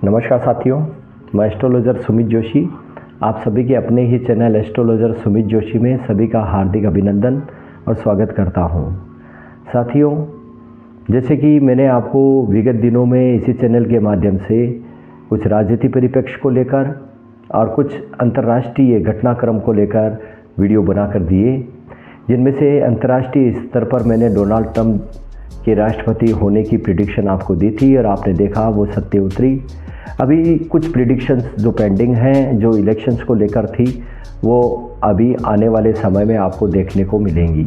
नमस्कार साथियों, मैं एस्ट्रोलॉजर सुमित जोशी आप सभी के अपने ही चैनल एस्ट्रोलॉजर सुमित जोशी में सभी का हार्दिक अभिनंदन और स्वागत करता हूं। साथियों, जैसे कि मैंने आपको विगत दिनों में इसी चैनल के माध्यम से कुछ राजनीतिक परिप्रेक्ष्य को लेकर और कुछ अंतर्राष्ट्रीय घटनाक्रम को लेकर वीडियो बनाकर दिए, जिनमें से अंतर्राष्ट्रीय स्तर पर मैंने डोनाल्ड ट्रंप के राष्ट्रपति होने की प्रिडिक्शन आपको दी थी और आपने देखा वो सत्य उतरी। अभी कुछ प्रिडिक्शंस जो पेंडिंग हैं, जो इलेक्शंस को लेकर थी, वो अभी आने वाले समय में आपको देखने को मिलेंगी।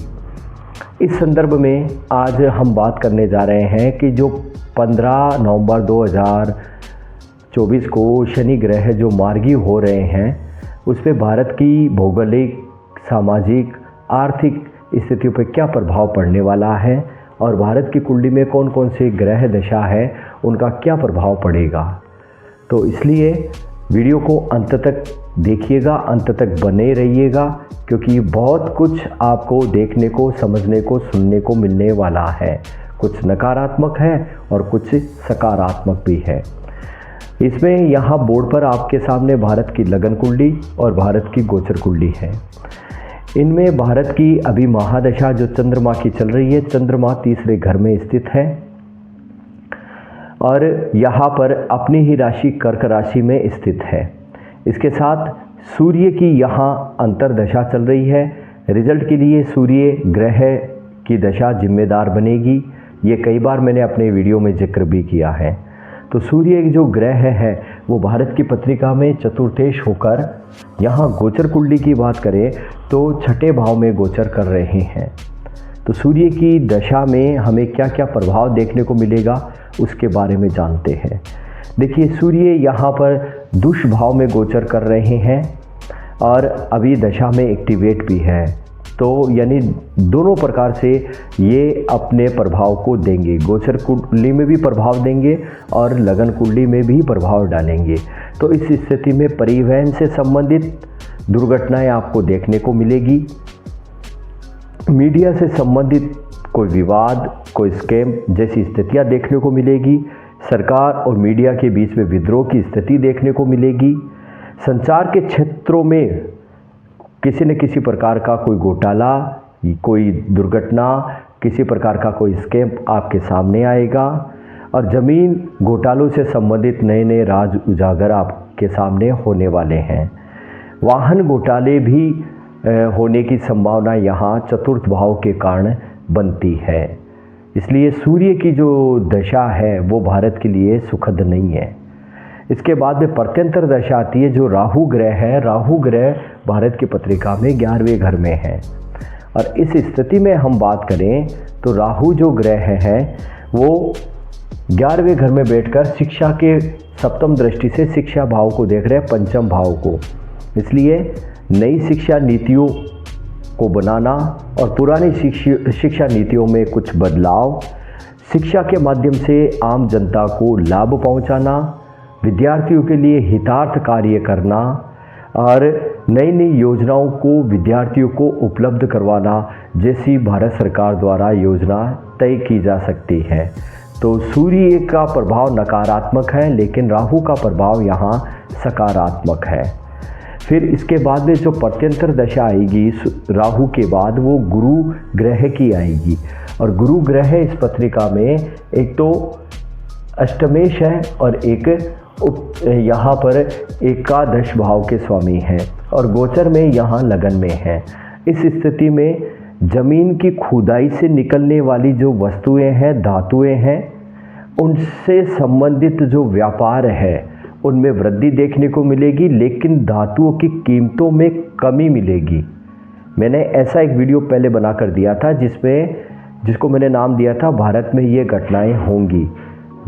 इस संदर्भ में आज हम बात करने जा रहे हैं कि जो 15 नवंबर 2024 को शनि ग्रह जो मार्गी हो रहे हैं, उस पर भारत की भौगोलिक, सामाजिक, आर्थिक स्थितियों पर क्या प्रभाव पड़ने वाला है और भारत की कुंडली में कौन कौन से ग्रह दशा है, उनका क्या प्रभाव पड़ेगा। तो इसलिए वीडियो को अंत तक देखिएगा, अंत तक बने रहिएगा, क्योंकि बहुत कुछ आपको देखने को, समझने को, सुनने को मिलने वाला है। कुछ नकारात्मक है और कुछ सकारात्मक भी है। इसमें यहाँ बोर्ड पर आपके सामने भारत की लगन कुंडली और भारत की गोचर कुंडली है। इनमें भारत की अभी महादशा जो चंद्रमा की चल रही है, चंद्रमा तीसरे घर में स्थित है और यहाँ पर अपनी ही राशि कर्क राशि में स्थित है। इसके साथ सूर्य की यहाँ अंतर्दशा चल रही है। रिजल्ट के लिए सूर्य ग्रह की दशा जिम्मेदार बनेगी। ये कई बार मैंने अपने वीडियो में जिक्र भी किया है। तो सूर्य जो ग्रह है वो भारत की पत्रिका में चतुर्थेश होकर यहाँ गोचर कुंडली की बात करें तो छठे भाव में गोचर कर रहे हैं। तो सूर्य की दशा में हमें क्या क्या प्रभाव देखने को मिलेगा उसके बारे में जानते हैं। देखिए, सूर्य यहाँ पर दुष्ट भाव में गोचर कर रहे हैं और अभी दशा में एक्टिवेट भी है। तो यानी दोनों प्रकार से ये अपने प्रभाव को देंगे, गोचर कुंडली में भी प्रभाव देंगे और लगन कुंडली में भी प्रभाव डालेंगे। तो इस स्थिति में परिवहन से संबंधित दुर्घटनाएं आपको देखने को मिलेगी। मीडिया से संबंधित कोई विवाद, कोई स्कैम जैसी स्थितियां देखने को मिलेगी। सरकार और मीडिया के बीच में विद्रोह की स्थिति देखने को मिलेगी। संचार के क्षेत्रों में किसी न किसी प्रकार का कोई घोटाला, कोई दुर्घटना, किसी प्रकार का कोई स्कैम आपके सामने आएगा और ज़मीन घोटालों से संबंधित नए नए राज उजागर आपके सामने होने वाले हैं। वाहन घोटाले भी होने की संभावना यहाँ चतुर्थ भाव के कारण बनती है। इसलिए सूर्य की जो दशा है वो भारत के लिए सुखद नहीं है। इसके बाद में प्रत्यंतर दशा आती है जो राहु ग्रह है। राहु ग्रह भारत की पत्रिका में 11वें घर में है और इस स्थिति में हम बात करें तो राहु जो ग्रह है वो 11वें घर में बैठकर शिक्षा के सप्तम दृष्टि से शिक्षा भाव को देख रहे हैं, पंचम भाव को। इसलिए नई शिक्षा नीतियों को बनाना और पुरानी शिक्षा नीतियों में कुछ बदलाव, शिक्षा के माध्यम से आम जनता को लाभ पहुंचाना, विद्यार्थियों के लिए हितार्थ कार्य करना और नई नई योजनाओं को विद्यार्थियों को उपलब्ध करवाना जैसी भारत सरकार द्वारा योजना तय की जा सकती है। तो सूर्य का प्रभाव नकारात्मक है, लेकिन राहु का प्रभाव यहाँ सकारात्मक है। फिर इसके बाद में जो प्रत्यंतर दशा आएगी राहु के बाद, वो गुरु ग्रह की आएगी और गुरु ग्रह इस पत्रिका में एक तो अष्टमेश है और एक यहाँ पर एकादश भाव के स्वामी हैं और गोचर में यहाँ लगन में है। इस स्थिति में जमीन की खुदाई से निकलने वाली जो वस्तुएं हैं, धातुएं हैं, उनसे संबंधित जो व्यापार है उनमें वृद्धि देखने को मिलेगी, लेकिन धातुओं की कीमतों में कमी मिलेगी। मैंने ऐसा एक वीडियो पहले बनाकर दिया था जिसको मैंने नाम दिया था भारत में ये घटनाएं होंगी।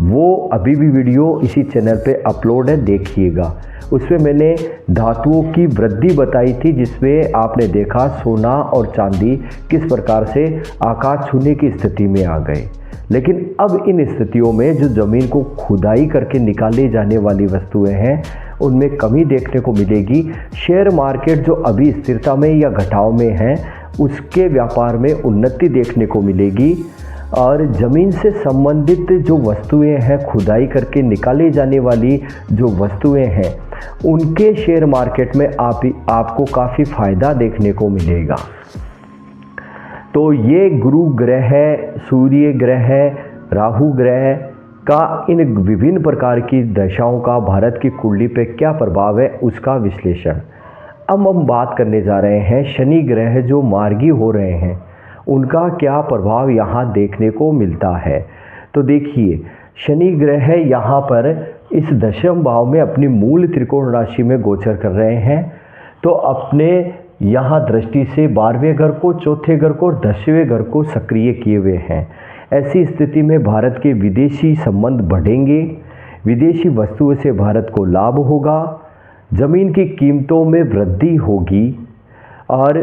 वो अभी भी वीडियो इसी चैनल पे अपलोड है, देखिएगा। उसमें मैंने धातुओं की वृद्धि बताई थी, जिसमें आपने देखा सोना और चांदी किस प्रकार से आकाश छूने की स्थिति में आ गए। लेकिन अब इन स्थितियों में जो ज़मीन को खुदाई करके निकाले जाने वाली वस्तुएं हैं उनमें कमी देखने को मिलेगी। शेयर मार्केट जो अभी स्थिरता में या घटाव में है उसके व्यापार में उन्नति देखने को मिलेगी और ज़मीन से संबंधित जो वस्तुएं हैं, खुदाई करके निकाले जाने वाली जो वस्तुएं हैं, उनके शेयर मार्केट में आपको काफ़ी फ़ायदा देखने को मिलेगा। तो ये गुरु ग्रह, सूर्य ग्रह, राहु ग्रह का इन विभिन्न प्रकार की दशाओं का भारत की कुंडली पे क्या प्रभाव है, उसका विश्लेषण। अब हम बात करने जा रहे हैं शनि ग्रह जो मार्गी हो रहे हैं, उनका क्या प्रभाव यहाँ देखने को मिलता है। तो देखिए, शनि ग्रह यहाँ पर इस दशम भाव में अपनी मूल त्रिकोण राशि में गोचर कर रहे हैं। तो अपने यहाँ दृष्टि से 12वें घर को, चौथे घर को और 10वें घर को सक्रिय किए हुए हैं। ऐसी स्थिति में भारत के विदेशी संबंध बढ़ेंगे, विदेशी वस्तुओं से भारत को लाभ होगा, ज़मीन की कीमतों में वृद्धि होगी और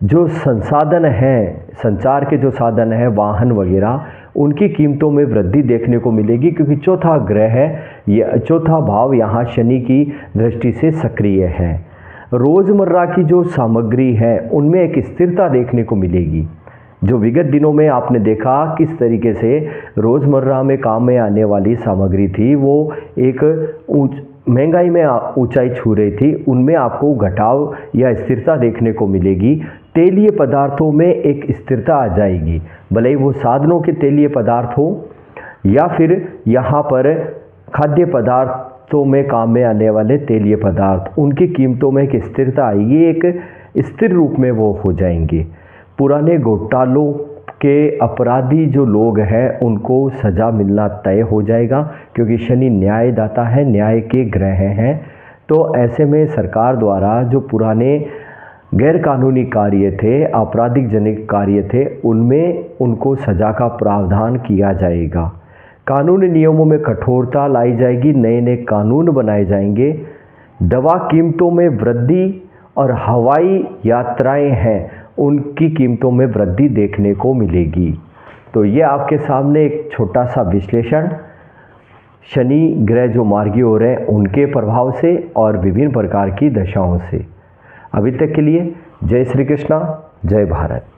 जो संसाधन हैं, संचार के जो साधन हैं, वाहन वगैरह, उनकी कीमतों में वृद्धि देखने को मिलेगी, क्योंकि चौथा ग्रह है, चौथा भाव यहाँ शनि की दृष्टि से सक्रिय है। रोज़मर्रा की जो सामग्री है उनमें एक स्थिरता देखने को मिलेगी। जो विगत दिनों में आपने देखा किस तरीके से रोज़मर्रा में काम में आने वाली सामग्री थी, वो एक महंगाई में ऊंचाई छू रही थी, उनमें आपको घटाव या स्थिरता देखने को मिलेगी। तेलीय पदार्थों में एक स्थिरता आ जाएगी, भले ही वो साधनों के तेलीय पदार्थ हो या फिर यहाँ पर खाद्य पदार्थों में काम में आने वाले तेलीय पदार्थ, उनकी कीमतों में एक स्थिरता आएगी, एक स्थिर रूप में वो हो जाएंगे। पुराने घोटालों के अपराधी जो लोग हैं उनको सज़ा मिलना तय हो जाएगा, क्योंकि शनि न्यायदाता है, न्याय के ग्रह हैं। तो ऐसे में सरकार द्वारा जो पुराने गैरकानूनी कार्य थे, आपराधिक जनित कार्य थे, उनमें उनको सज़ा का प्रावधान किया जाएगा। कानूनी नियमों में कठोरता लाई जाएगी, नए नए कानून बनाए जाएंगे। दवा कीमतों में वृद्धि और हवाई यात्राएं हैं, उनकी कीमतों में वृद्धि देखने को मिलेगी। तो ये आपके सामने एक छोटा सा विश्लेषण शनि ग्रह जो मार्गी हो रहे हैं उनके प्रभाव से और विभिन्न प्रकार की दशाओं से। अभी तक के लिए जय श्री कृष्णा, जय भारत।